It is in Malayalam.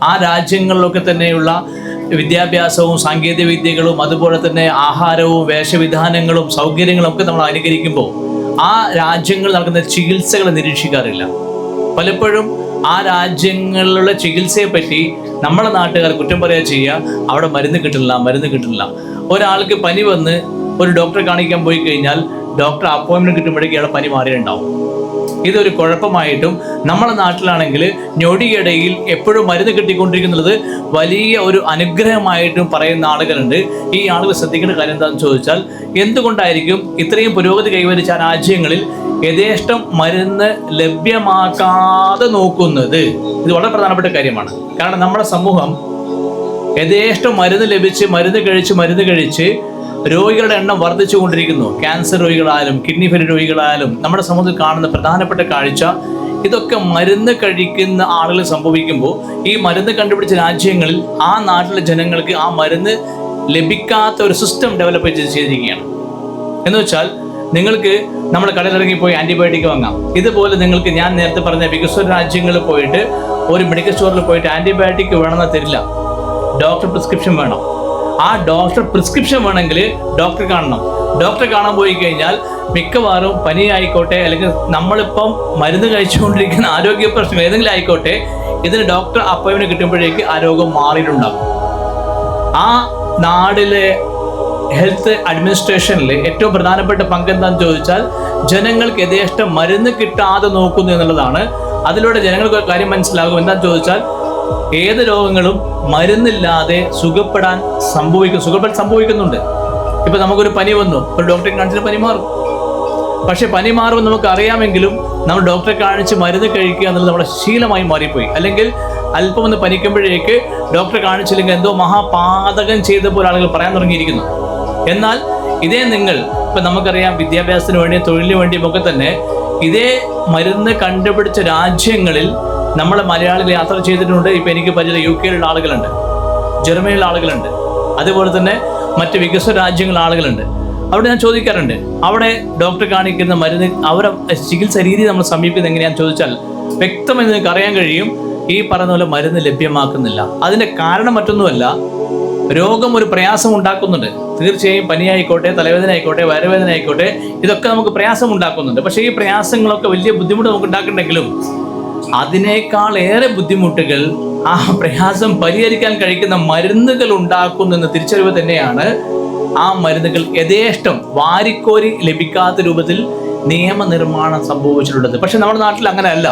ആ രാജ്യങ്ങളിലൊക്കെ തന്നെയുള്ള വിദ്യാഭ്യാസവും സാങ്കേതിക വിദ്യകളും അതുപോലെ തന്നെ ആഹാരവും വേഷവിധാനങ്ങളും സൗകര്യങ്ങളും ഒക്കെ നമ്മൾ അനുകരിക്കുമ്പോൾ ആ രാജ്യങ്ങളിൽ നടക്കുന്ന ചികിത്സകൾ നിരീക്ഷിക്കാറില്ല. പലപ്പോഴും ആ രാജ്യങ്ങളിലുള്ള ചികിത്സയെ പറ്റി നമ്മളെ നാട്ടുകാർ കുറ്റം പറയുക ചെയ്യുക, അവിടെ മരുന്ന് കിട്ടില്ല. ഒരാൾക്ക് പനി വന്ന് ഒരു ഡോക്ടറെ കാണിക്കാൻ പോയി കഴിഞ്ഞാൽ ഡോക്ടർ അപ്പോയിൻമെൻറ്റ് കിട്ടുമ്പോഴേക്കും ഇയാളെ പനി മാറിയിട്ടുണ്ടാവും. ഇതൊരു കുഴപ്പമായിട്ടും നമ്മുടെ നാട്ടിലാണെങ്കിൽ ഞൊടിയിടയിൽ എപ്പോഴും മരുന്ന് കിട്ടിക്കൊണ്ടിരിക്കുന്നത് വലിയ ഒരു അനുഗ്രഹമായിട്ടും പറയുന്ന ആളുകളുണ്ട്. ഈ ആളുകൾ ശ്രദ്ധിക്കേണ്ട കാര്യം എന്താണെന്ന് ചോദിച്ചാൽ, എന്തുകൊണ്ടായിരിക്കും ഇത്രയും പുരോഗതി കൈവരിച്ച രാജ്യങ്ങളിൽ യഥേഷ്ടം മരുന്ന് ലഭ്യമാക്കാതെ നോക്കുന്നത്? ഇത് വളരെ പ്രധാനപ്പെട്ട കാര്യമാണ്. കാരണം നമ്മുടെ സമൂഹം യഥേഷ്ടം മരുന്ന് ലഭിച്ച് മരുന്ന് കഴിച്ച് രോഗികളുടെ എണ്ണം വർദ്ധിച്ചുകൊണ്ടിരിക്കുന്നു. ക്യാൻസർ രോഗികളായാലും കിഡ്നി ഫെയിലിയർ രോഗികളായാലും നമ്മുടെ സമൂഹത്തിൽ കാണുന്ന പ്രധാനപ്പെട്ട കാഴ്ച ഇതൊക്കെ മരുന്ന് കഴിക്കുന്ന ആളുകൾ സംഭവിക്കുമ്പോൾ ഈ മരുന്ന് കണ്ടുപിടിച്ച രാജ്യങ്ങളിൽ ആ നാട്ടിലെ ജനങ്ങൾക്ക് ആ മരുന്ന് ലഭിക്കാത്ത ഒരു സിസ്റ്റം ഡെവലപ്പ് ചെയ്തിരിക്കുകയാണ്. എന്ന് വെച്ചാൽ നിങ്ങൾക്ക് നമ്മുടെ കടലിറങ്ങിപ്പോയി ആൻറ്റിബയോട്ടിക് വാങ്ങാം. ഇതുപോലെ നിങ്ങൾക്ക് ഞാൻ നേരത്തെ പറഞ്ഞ വികസ്വര രാജ്യങ്ങളിൽ പോയിട്ട് ഒരു മെഡിക്കൽ സ്റ്റോറിൽ പോയിട്ട് ആൻറ്റിബയോട്ടിക് വേണമെന്ന് തരില്ല. ഡോക്ടർ പ്രിസ്ക്രിപ്ഷൻ വേണം. ആ ഡോക്ടർ പ്രിസ്ക്രിപ്ഷൻ വേണമെങ്കിൽ ഡോക്ടറെ കാണണം. ഡോക്ടറെ കാണാൻ പോയി കഴിഞ്ഞാൽ മിക്കവാറും പനി ആയിക്കോട്ടെ, അല്ലെങ്കിൽ നമ്മളിപ്പം മരുന്ന് കഴിച്ചുകൊണ്ടിരിക്കുന്ന ആരോഗ്യ പ്രശ്നം ഏതെങ്കിലും ആയിക്കോട്ടെ, ഇതിന് ഡോക്ടർ അപ്പോയിൻമെൻറ്റ് കിട്ടുമ്പോഴേക്ക് ആ രോഗം മാറിയിട്ടുണ്ടാകും. ആ നാടിലെ ഹെൽത്ത് അഡ്മിനിസ്ട്രേഷനിൽ ഏറ്റവും പ്രധാനപ്പെട്ട പങ്ക് എന്താണെന്ന് ചോദിച്ചാൽ, ജനങ്ങൾക്ക് യഥേഷ്ടം മരുന്ന് കിട്ടാതെ നോക്കുന്നു എന്നുള്ളതാണ്. അതിലൂടെ ജനങ്ങൾക്ക് ഒരു കാര്യം മനസ്സിലാകും. എന്താണെന്ന് ചോദിച്ചാൽ, ഏത് രോഗങ്ങളും മരുന്നില്ലാതെ സുഖപ്പെടാൻ സംഭവിക്കുന്നുണ്ട്. ഇപ്പം നമുക്കൊരു പനി വന്നു, ഒരു ഡോക്ടറെ കാണിച്ചിട്ട് പനി മാറും. പക്ഷെ പനി മാറുമെന്ന് നമുക്ക് അറിയാമെങ്കിലും നമ്മൾ ഡോക്ടറെ കാണിച്ച് മരുന്ന് കഴിക്കുക എന്നുള്ളത് നമ്മുടെ ശീലമായി മാറിപ്പോയി. അല്ലെങ്കിൽ അല്പം ഒന്ന് പനിക്കുമ്പോഴേക്ക് ഡോക്ടറെ കാണിച്ചില്ലെങ്കിൽ എന്തോ മഹാപാതകം ചെയ്ത പോലെ ആളുകൾ പറയാൻ തുടങ്ങിയിരിക്കുന്നു. എന്നാൽ ഇതേ നിങ്ങൾ ഇപ്പം നമുക്കറിയാം, വിദ്യാഭ്യാസത്തിന് വേണ്ടിയും തൊഴിലിന് വേണ്ടിയും ഒക്കെ തന്നെ ഇതേ മരുന്ന് കണ്ടുപിടിച്ച രാജ്യങ്ങളിൽ നമ്മളെ മലയാളികൾ യാത്ര ചെയ്തിട്ടുണ്ട്. ഇപ്പം എനിക്ക് പരിചയം UK ആളുകളുണ്ട്, ജർമ്മനിയിലുള്ള ആളുകളുണ്ട്, അതുപോലെ തന്നെ മറ്റ് വികസിത രാജ്യങ്ങളിലെ ആളുകളുണ്ട്. അവിടെ ഞാൻ ചോദിക്കാറുണ്ട്, അവിടെ ഡോക്ടർ കാണിക്കുന്ന മരുന്ന് അവരെ ചികിത്സ രീതി നമ്മൾ സമീപിക്കുന്നത് എങ്ങനെയാണെന്ന് ചോദിച്ചാൽ വ്യക്തമായി നിങ്ങൾക്ക് അറിയാൻ കഴിയും. ഈ പറയുന്ന പോലെ മരുന്ന് ലഭ്യമാക്കുന്നില്ല. അതിൻ്റെ കാരണം മറ്റൊന്നുമല്ല, രോഗം ഒരു പ്രയാസം ഉണ്ടാക്കുന്നുണ്ട്. തീർച്ചയായും പനിയായിക്കോട്ടെ, തലവേദന ആയിക്കോട്ടെ, വയറുവേദന ആയിക്കോട്ടെ, ഇതൊക്കെ നമുക്ക് പ്രയാസം ഉണ്ടാക്കുന്നുണ്ട്. പക്ഷേ ഈ പ്രയാസങ്ങളൊക്കെ വലിയ ബുദ്ധിമുട്ട് നമുക്ക് ഉണ്ടാക്കുന്നുണ്ടെങ്കിലും അതിനേക്കാൾ ഏറെ ബുദ്ധിമുട്ടുകൾ ആ പ്രയാസം പരിഹരിക്കാൻ കഴിക്കുന്ന മരുന്നുകൾ ഉണ്ടാക്കുന്നു എന്ന തിരിച്ചറിവ് തന്നെയാണ് ആ മരുന്നുകൾ യഥേഷ്ടം വാരിക്കോരി ലഭിക്കാത്ത രൂപത്തിൽ നിയമനിർമ്മാണം സംഭവിച്ചിട്ടുള്ളത്. പക്ഷെ നമ്മുടെ നാട്ടിൽ അങ്ങനെ അല്ല.